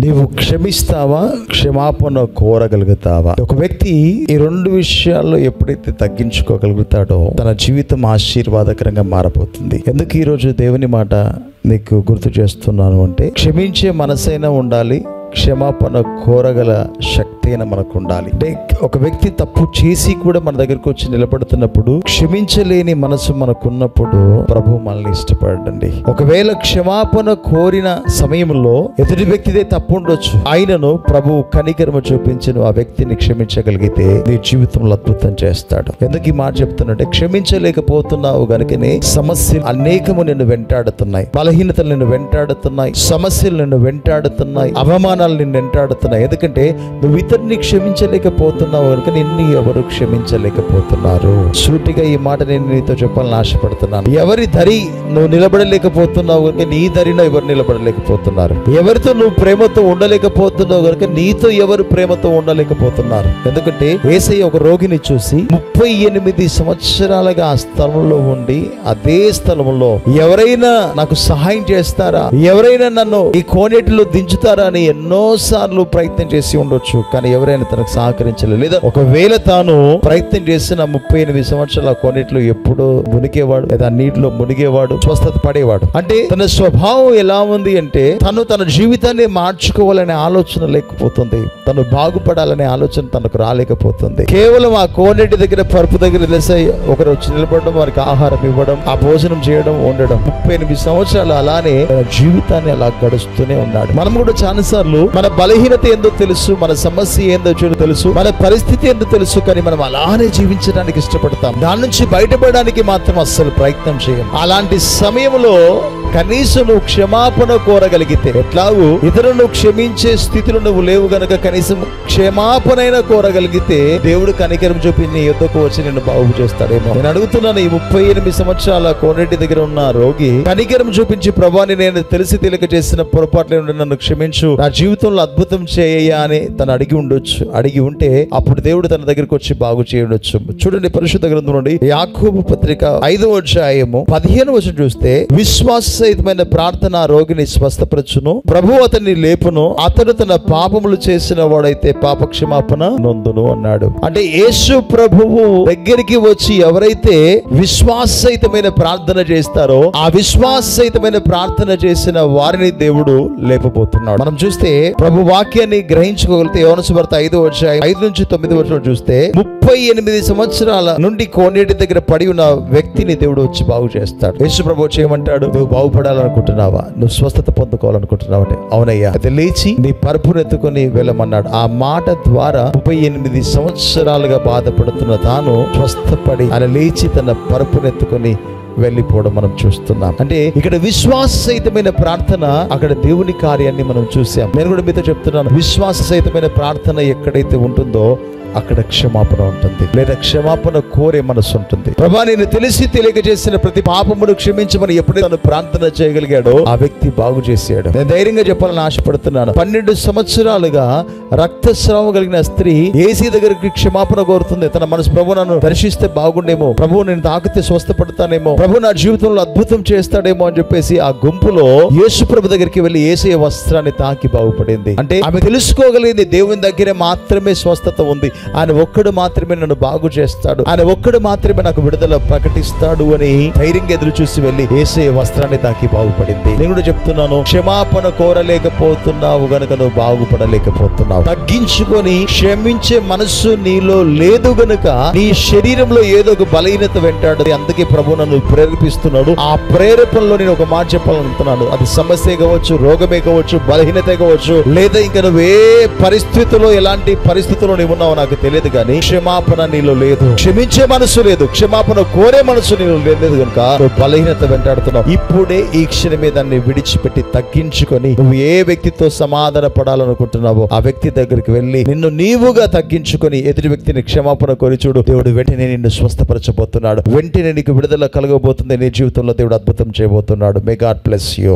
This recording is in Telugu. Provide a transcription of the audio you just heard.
నీవు క్షమిస్తావా, క్షమాపణ కోరగలుగుతావా? ఒక వ్యక్తి ఈ రెండు విషయాల్లో ఎప్పుడైతే తగ్గించుకోగలుగుతాడో తన జీవితం ఆశీర్వాదకరంగా మారబోతుంది. ఎందుకు ఈరోజు దేవుని మాట నీకు గుర్తు చేస్తున్నాను అంటే, క్షమించే మనసైనా ఉండాలి, క్షమాపణ కోరగల శక్తి అయినా మనకు ఉండాలి. అంటే ఒక వ్యక్తి తప్పు చేసి కూడా మన దగ్గరకు వచ్చి నిలబడుతున్నప్పుడు క్షమించలేని మనసు మనకున్నప్పుడు ప్రభు మనల్ని ఇష్టపడండి. ఒకవేళ క్షమాపణ కోరిన సమయంలో ఎదుటి వ్యక్తిదే తప్పు ఉండొచ్చు, ఆయనను ప్రభు కనికరమ చూపించిన ఆ వ్యక్తిని క్షమించగలిగితే నీ జీవితంలో అద్భుతం చేస్తాడు. ఎందుకు ఈ మాట చెప్తున్నట్టే, క్షమించలేకపోతున్నావు గనుకనే సమస్యలు అనేకము నిన్ను వెంటాడుతున్నాయి, బలహీనతలు నిన్ను వెంటాడుతున్నాయి, సమస్యలు నిన్ను వెంటాడుతున్నాయి, అవమానాలు నిన్ను వెంటాడుతున్నాయి. ఎందుకంటే నువ్వు ఇతరుని క్షమించలేకపోతున్నావు కనుక నిన్ను ఎవరు క్షమించలేకపోతున్నారు. సూటిగా ఈ మాట నేను నీతో చెప్పాలని ఆశపడుతున్నాను. ఎవరి దరి నువ్వు నిలబడలేకపోతున్నావు కనుక నీ దరిలో ఎవరు నిలబడలేకపోతున్నారు. ఎవరితో నువ్వు ప్రేమతో ఉండలేకపోతున్నావు కనుక నీతో ఎవరు ప్రేమతో ఉండలేకపోతున్నారు. ఎందుకంటే యేసయ్య ఒక రోగిని చూసి 38 సంవత్సరాలుగా ఆ స్థలంలో ఉండి అదే స్థలంలో ఎవరైనా నాకు సహాయం చేస్తారా, ఎవరైనా నన్ను ఈ కోనేటిలో దించుతారా అని ఎన్నో సార్లు ప్రయత్నం చేసి ఉండొచ్చు, కానీ ఎవరైనా తనకు సహకరించలేదు. లేదా ఒకవేళ తాను ప్రయత్నం చేసిన 38 సంవత్సరాల కోనేటిలో ఎప్పుడో మునిగేవాడు, లేదా నీటిలో మునిగేవాడు, స్వస్థత పడేవాడు. అంటే తన స్వభావం ఎలా ఉంది అంటే, తను తన జీవితాన్ని మార్చుకోవాలనే ఆలోచన లేకపోతుంది, తను బాగుపడాలనే ఆలోచన తనకు రాలేకపోతుంది. కేవలం ఆ కోనేటి దగ్గర పరుపు దగ్గర తెలిసే ఒకరు వచ్చి నిలబడడం, వారికి ఆహారం ఇవ్వడం, ఆ భోజనం చేయడం, ఉండడం. 38 సంవత్సరాలు అలానే తన జీవితాన్ని అలా గడుస్తూనే ఉన్నాడు. మనం కూడా చాలా సార్లు మన బలహీనత ఏందో తెలుసు, మన సమస్య ఏందో తెలుసు, మన పరిస్థితి ఏందో తెలుసు, కానీ మనం అలానే జీవించడానికి ఇష్టపడతాం. దాని నుంచి బయటపడడానికి మాత్రం అస్సలు ప్రయత్నం చేయం. అలాంటి సమయంలో కనీసం నువ్వు క్షమాపణ కోరగలిగితే, ఎట్లాగూ ఇతరులను క్షమించే స్థితిలో నువ్వు లేవు గనక కనీసం క్షమాపణైనా కోరగలిగితే దేవుడు కనికరం చూపి నీ యొద్దకు వచ్చి నిన్ను బాగు చేస్తాడేమో. నేను అడుగుతున్నాను, ఈ 38 సంవత్సరాల కోనేటి దగ్గర ఉన్న రోగి కనికరం చూపించి, ప్రభువాని నేను తెలిసి తెలియక చేసిన పొరపాట్లు నన్ను క్షమించు, నా జీవితంలో అద్భుతం చేయయ్యా అని తను అడిగి ఉండొచ్చు. అడిగి ఉంటే అప్పుడు దేవుడు తన దగ్గరకు వచ్చి బాగు చేయవచ్చు. చూడండి, పరిశుద్ధ గ్రంథం నుండి యాకోబు పత్రిక 5వ అధ్యాయము 15వ వచనం చూస్తే, విశ్వాససహితమైన ప్రార్థన రోగిని స్వస్థపరచును, ప్రభు అతన్ని లేపును, అతడు తన పాపములు చేసిన వాడైతే పాప క్షమాపణ నొందును అన్నాడు. అంటే యేసు ప్రభువు దగ్గరికి వచ్చి ఎవరైతే విశ్వాససహితమైన ప్రార్థన చేస్తారో ఆ విశ్వాససహితమైన ప్రార్థన చేసిన వారిని దేవుడు లేపబోతున్నాడు. మనం చూస్తే ప్రభు వాక్యాన్ని గ్రహించుకోగలిగితే యోహాను సువార్త 5వ అధ్యాయం 5 నుంచి 9 వరకు చూస్తే 38 సంవత్సరాల నుండి కోనేటి దగ్గర పడి ఉన్న వ్యక్తిని దేవుడు వచ్చి బాగు చేస్తాడు. యేసు ప్రభు చేయమంటాడు, నువ్వు బాగుపడాలనుకుంటున్నావా, నువ్వు స్వస్థత పొందుకోవాలనుకుంటున్నావు అంటే, అవునయ్యా, అయితే లేచి నీ పరుపును ఎత్తుకొని వెళ్ళమన్నాడు. ఆ మాట ద్వారా 38 సంవత్సరాలుగా బాధపడుతున్న తాను స్వస్థపడి ఆయన లేచి తన పరుపును ఎత్తుకొని వెళ్ళిపోవడం మనం చూస్తున్నాం. అంటే ఇక్కడ విశ్వాస సహితమైన ప్రార్థన, అక్కడ దేవుని కార్యాన్ని మనం చూసాం. నేను కూడా మీతో చెప్తున్నాను, విశ్వాస సహితమైన ప్రార్థన ఎక్కడైతే ఉంటుందో అక్కడ క్షమాపణ ఉంటుంది, లేదా క్షమాపణ కోరే మనసు ఉంటుంది. ప్రభా, నేను తెలిసి తెలియక చేసిన ప్రతి పాపమును క్షమించమని ఎప్పుడైతే తను ప్రార్థన చేయగలిగాడో ఆ వ్యక్తి బాగు చేశాడు. నేను ధైర్యంగా చెప్పాలని ఆశపడుతున్నాను. 12 సంవత్సరాలుగా రక్తస్రావం కలిగిన స్త్రీ యేసు దగ్గరికి క్షమాపణ కోరుతుంది. తన మనసు, ప్రభు నన్ను దర్శిస్తే బాగుండేమో, ప్రభు నేను తాకితే స్వస్థపడతానేమో, ప్రభు నా జీవితంలో అద్భుతం చేస్తాడేమో అని చెప్పేసి ఆ గుంపులో యేసు ప్రభు దగ్గరికి వెళ్లి యేసయ్య వస్త్రాన్ని తాకి బాగుపడింది. అంటే ఆమె తెలుసుకోగలిగింది, దేవుని దగ్గరే మాత్రమే స్వస్థత ఉంది, ఆయన ఒక్కడు మాత్రమే నన్ను బాగు చేస్తాడు, ఆయన ఒక్కడు మాత్రమే నాకు విడుదల ప్రకటిస్తాడు అని ధైర్యంగా ఎదురు చూసి వెళ్లి యేసయ్య వస్త్రాన్ని తాకి బాగుపడింది. నేను కూడా చెప్తున్నాను, క్షమాపణ కోరలేకపోతున్నావు గనుక నువ్వు బాగుపడలేకపోతున్నావు. తగ్గించుకొని క్షమించే మనస్సు నీలో లేదు గనుక నీ శరీరంలో ఏదో ఒక బలహీనత వెంటాడు. అందుకే ప్రభు నన్ను ప్రేరేపిస్తున్నాడు. ఆ ప్రేరేపణలో నేను ఒక మాట చెప్పాలనుకుంటున్నాను. అది సమస్య కావచ్చు, రోగమే కావచ్చు, బలహీనత కావచ్చు, లేదా ఇంకా నువ్వు ఏ పరిస్థితుల్లో ఎలాంటి పరిస్థితుల్లో నీవు ఉన్నావు నాకు తెలియదు, కానీ క్షమాపణ నీలో లేదు, క్షమించే మనసు లేదు, క్షమాపణ కోరే మనసు నీలో లేదు కనుక నువ్వు బలహీనత వెంటాడుతున్నావు. ఇప్పుడే ఈ క్షణమే దాన్ని విడిచిపెట్టి తగ్గించుకొని నువ్వు ఏ వ్యక్తితో సమాధాన పడాలనుకుంటున్నావో ఆ వ్యక్తి దగ్గరికి వెళ్ళి నిన్ను నీవుగా తగ్గించుకొని ఎదుటి వ్యక్తిని క్షమాపణ కోరి చూడు. దేవుడు వెంటనే నిన్ను స్వస్థపరచబోతున్నాడు, వెంటనే నీకు విడుదల కలగబోతుంది, నీ జీవితంలో దేవుడు అద్భుతం చేయబోతున్నాడు. May God bless you.